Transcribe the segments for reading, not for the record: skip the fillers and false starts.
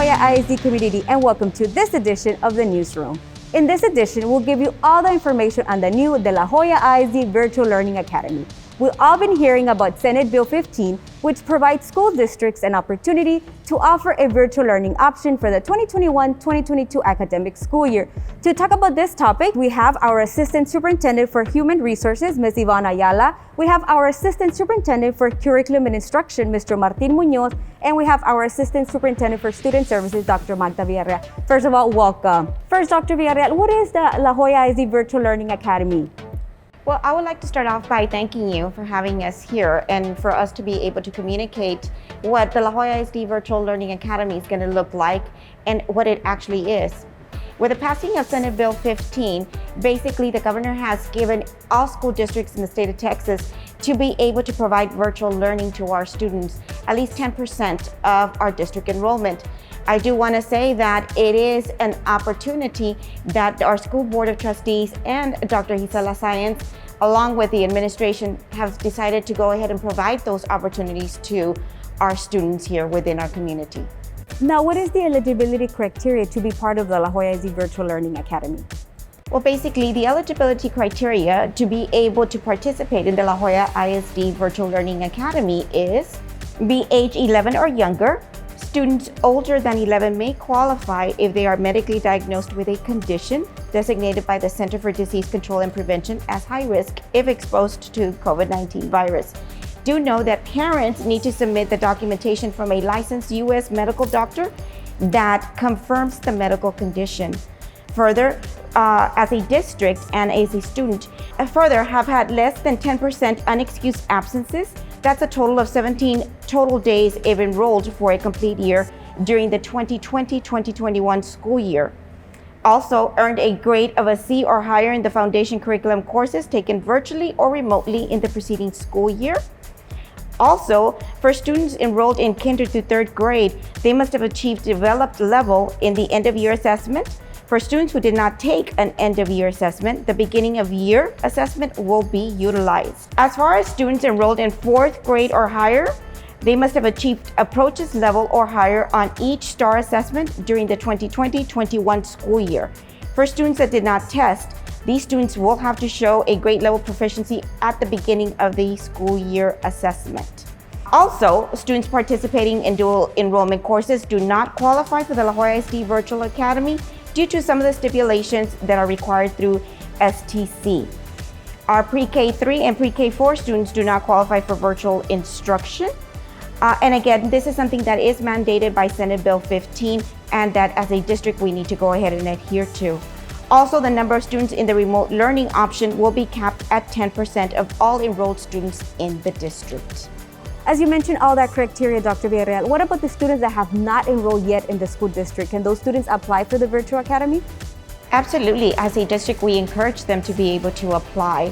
Joya ISD community, and welcome to this edition of the Newsroom. In this edition, we'll give you all the information on the new De La Joya ISD Virtual Learning Academy. We've all been hearing about Senate Bill 15, which provides school districts an opportunity to offer a virtual learning option for the 2021-2022 academic school year. To talk about this topic, we have our Assistant Superintendent for Human Resources, Ms. Ivana Ayala. We have our Assistant Superintendent for Curriculum and Instruction, Mr. Martin Munoz, and we have our Assistant Superintendent for Student Services, Dr. Magda Villarreal. First of all, welcome. First, Dr. Villarreal, what is the La Joya ISD Virtual Learning Academy? Well, I would like to start off by thanking you for having us here and for us to be able to communicate what the La Joya ISD Virtual Learning Academy is going to look like and what it actually is. With the passing of Senate Bill 15, basically the governor has given all school districts in the state of Texas to be able to provide virtual learning to our students, at least 10% of our district enrollment. I do want to say that it is an opportunity that our school board of trustees and Dr. Gisela Sáenz, along with the administration, have decided to go ahead and provide those opportunities to our students here within our community. Now, what is the eligibility criteria to be part of the La Joya ISD Virtual Learning Academy? Well, basically, the eligibility criteria to be able to participate in the La Joya ISD Virtual Learning Academy is be age 11 or younger. Students older than 11 may qualify if they are medically diagnosed with a condition designated by the Center for Disease Control and Prevention as high risk if exposed to COVID-19 virus. Do know that parents need to submit the documentation from a licensed U.S. medical doctor that confirms the medical condition. Further, as a district and as a student, further have had less than 10% unexcused absences. That's a total of 17 total days if enrolled for a complete year during the 2020-2021 school year. Also earned a grade of a C or higher in the foundation curriculum courses taken virtually or remotely in the preceding school year. Also, for students enrolled in kinder through third grade, they must have achieved developed level in the end of year assessment. For students who did not take an end-of-year assessment, the beginning-of-year assessment will be utilized. As far as students enrolled in fourth grade or higher, they must have achieved approaches level or higher on each STAR assessment during the 2020-21 school year. For students that did not test, these students will have to show a grade level proficiency at the beginning of the school year assessment. Also, students participating in dual enrollment courses do not qualify for the La Joya ISD Virtual Academy due to some of the stipulations that are required through STC. Our pre-K 3 and pre-K 4 students do not qualify for virtual instruction. And again, this is something that is mandated by Senate Bill 15 and that as a district we need to go ahead and adhere to. Also, the number of students in the remote learning option will be capped at 10% of all enrolled students in the district. As you mentioned all that criteria, Dr. Villarreal, what about the students that have not enrolled yet in the school district? Can those students apply for the virtual academy? Absolutely. As a district, we encourage them to be able to apply.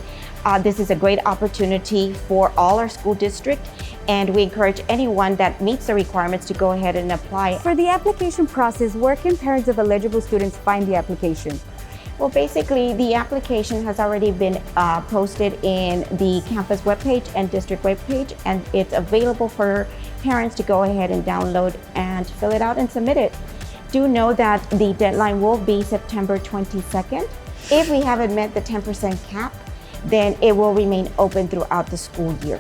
This is a great opportunity for all our school district, and we encourage anyone that meets the requirements to go ahead and apply. For the application process, where can parents of eligible students find the application? Well, basically, the application has already been posted in the campus webpage and district webpage, and it's available for parents to go ahead and download and fill it out and submit it. Do know that the deadline will be September 22nd. If we haven't met the 10% cap, then it will remain open throughout the school year.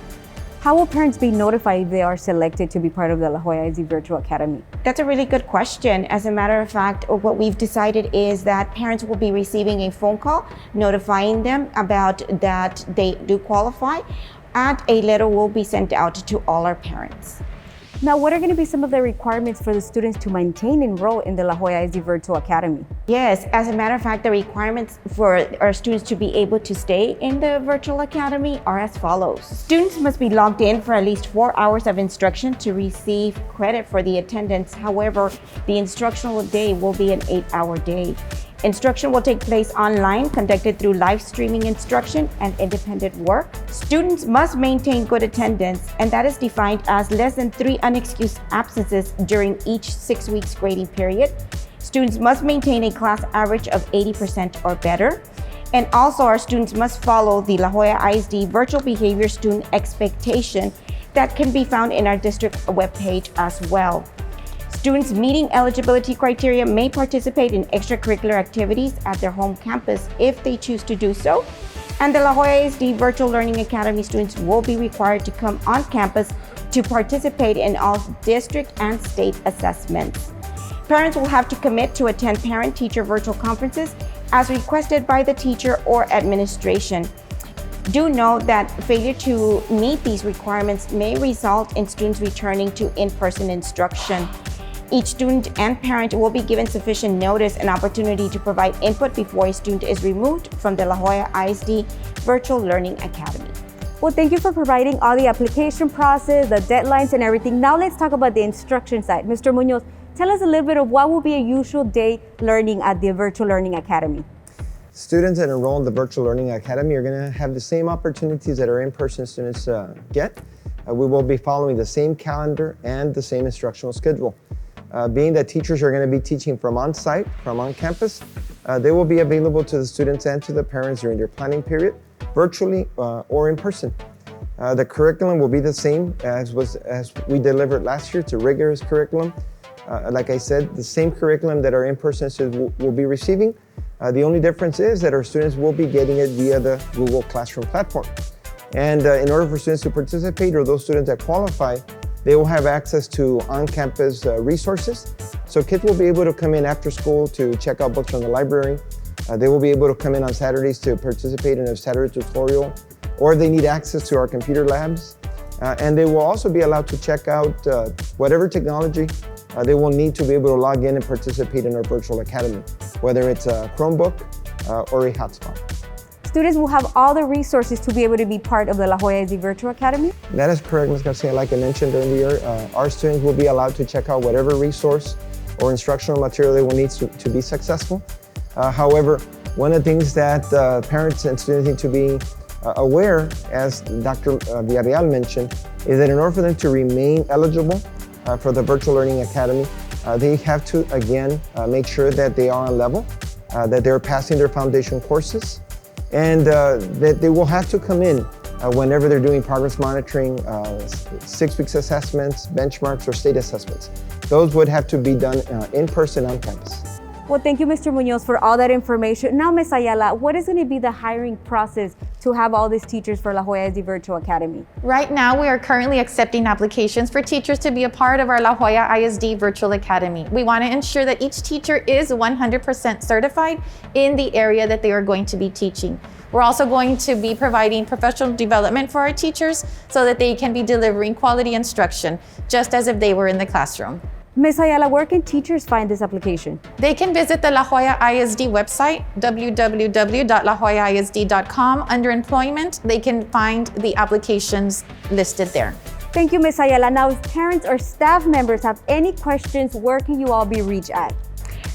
How will parents be notified if they are selected to be part of the La Joya ISD Virtual Academy? That's a really good question. As a matter of fact, what we've decided is that parents will be receiving a phone call notifying them about that they do qualify, and a letter will be sent out to all our parents. Now, what are going to be some of the requirements for the students to maintain enroll in the La Joya ISD Virtual Academy? Yes, as a matter of fact, the requirements for our students to be able to stay in the virtual academy are as follows. Students must be logged in for at least 4 hours of instruction to receive credit for the attendance. However, the instructional day will be an 8-hour day. Instruction will take place online, conducted through live streaming instruction and independent work. Students must maintain good attendance, and that is defined as less than 3 unexcused absences during each 6 weeks grading period. Students must maintain a class average of 80% or better. And also our students must follow the La Joya ISD Virtual Behavior Student Expectation that can be found in our district webpage as well. Students meeting eligibility criteria may participate in extracurricular activities at their home campus if they choose to do so. And the La Joya ISD Virtual Learning Academy students will be required to come on campus to participate in all district and state assessments. Parents will have to commit to attend parent-teacher virtual conferences as requested by the teacher or administration. Do note that failure to meet these requirements may result in students returning to in-person instruction. Each student and parent will be given sufficient notice and opportunity to provide input before a student is removed from the La Joya ISD Virtual Learning Academy. Well, thank you for providing all the application process, the deadlines and everything. Now let's talk about the instruction side. Mr. Munoz, tell us a little bit of what will be a usual day learning at the Virtual Learning Academy. Students that enroll in the Virtual Learning Academy are going to have the same opportunities that our in-person students get. We will be following the same calendar and the same instructional schedule. Being that teachers are going to be teaching from on-site, from on-campus, they will be available to the students and to the parents during their planning period, virtually or in person. The curriculum will be the same as we delivered last year. It's a rigorous curriculum. Like I said, the same curriculum that our in-person students will be receiving. The only difference is that our students will be getting it via the Google Classroom platform. And in order for students to participate, or those students that qualify, they will have access to on-campus resources. So kids will be able to come in after school to check out books from the library. They will be able to come in on Saturdays to participate in a Saturday tutorial, or they need access to our computer labs. And they will also be allowed to check out whatever technology they will need to be able to log in and participate in our virtual academy, whether it's a Chromebook or a hotspot. Students will have all the resources to be able to be part of the La Joya ISD Virtual Academy? That is correct, Ms. Garcia. Like I mentioned earlier, our students will be allowed to check out whatever resource or instructional material they will need to be successful. However, one of the things that parents and students need to be aware, as Dr. Villarreal mentioned, is that in order for them to remain eligible for the Virtual Learning Academy, they have to, again, make sure that they are on level, that they're passing their foundation courses, and that they will have to come in whenever they're doing progress monitoring, 6 weeks assessments, benchmarks, or state assessments. Those would have to be done in person on campus. Well, thank you, Mr. Munoz, for all that information. Now, Ms. Ayala, what is going to be the hiring process to have all these teachers for La Joya ISD Virtual Academy? Right now, we are currently accepting applications for teachers to be a part of our La Joya ISD Virtual Academy. We want to ensure that each teacher is 100% certified in the area that they are going to be teaching. We're also going to be providing professional development for our teachers so that they can be delivering quality instruction, just as if they were in the classroom. Ms. Ayala, where can teachers find this application? They can visit the La Joya ISD website, www.lajoyaisd.com. Under employment, they can find the applications listed there. Thank you, Ms. Ayala. Now, if parents or staff members have any questions, where can you all be reached at?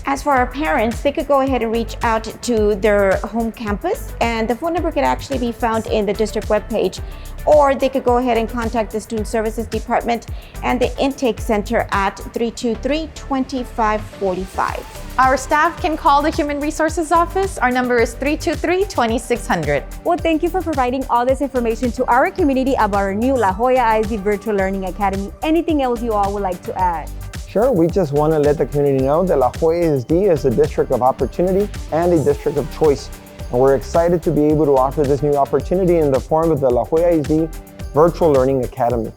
As for our parents, they could go ahead and reach out to their home campus, and the phone number could actually be found in the district webpage, or they could go ahead and contact the Student Services Department and the Intake Center at 323-2545. Our staff can call the Human Resources Office. Our number is 323-2600. Well, thank you for providing all this information to our community about our new La Joya ISD Virtual Learning Academy. Anything else you all would like to add? Sure, we just want to let the community know that La Joya ISD is a district of opportunity and a district of choice. And we're excited to be able to offer this new opportunity in the form of the La Joya ISD Virtual Learning Academy.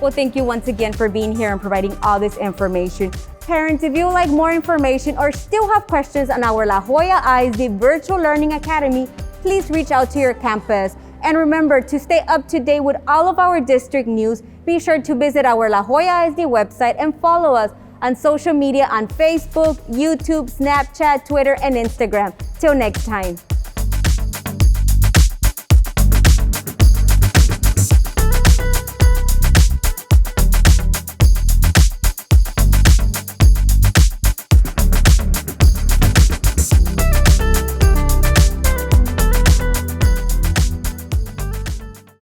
Well, thank you once again for being here and providing all this information. Parents, if you would like more information or still have questions on our La Joya ISD Virtual Learning Academy, please reach out to your campus. And remember, to stay up to date with all of our district news, be sure to visit our La Joya ISD website and follow us on social media on Facebook, YouTube, Snapchat, Twitter, and Instagram. Till next time.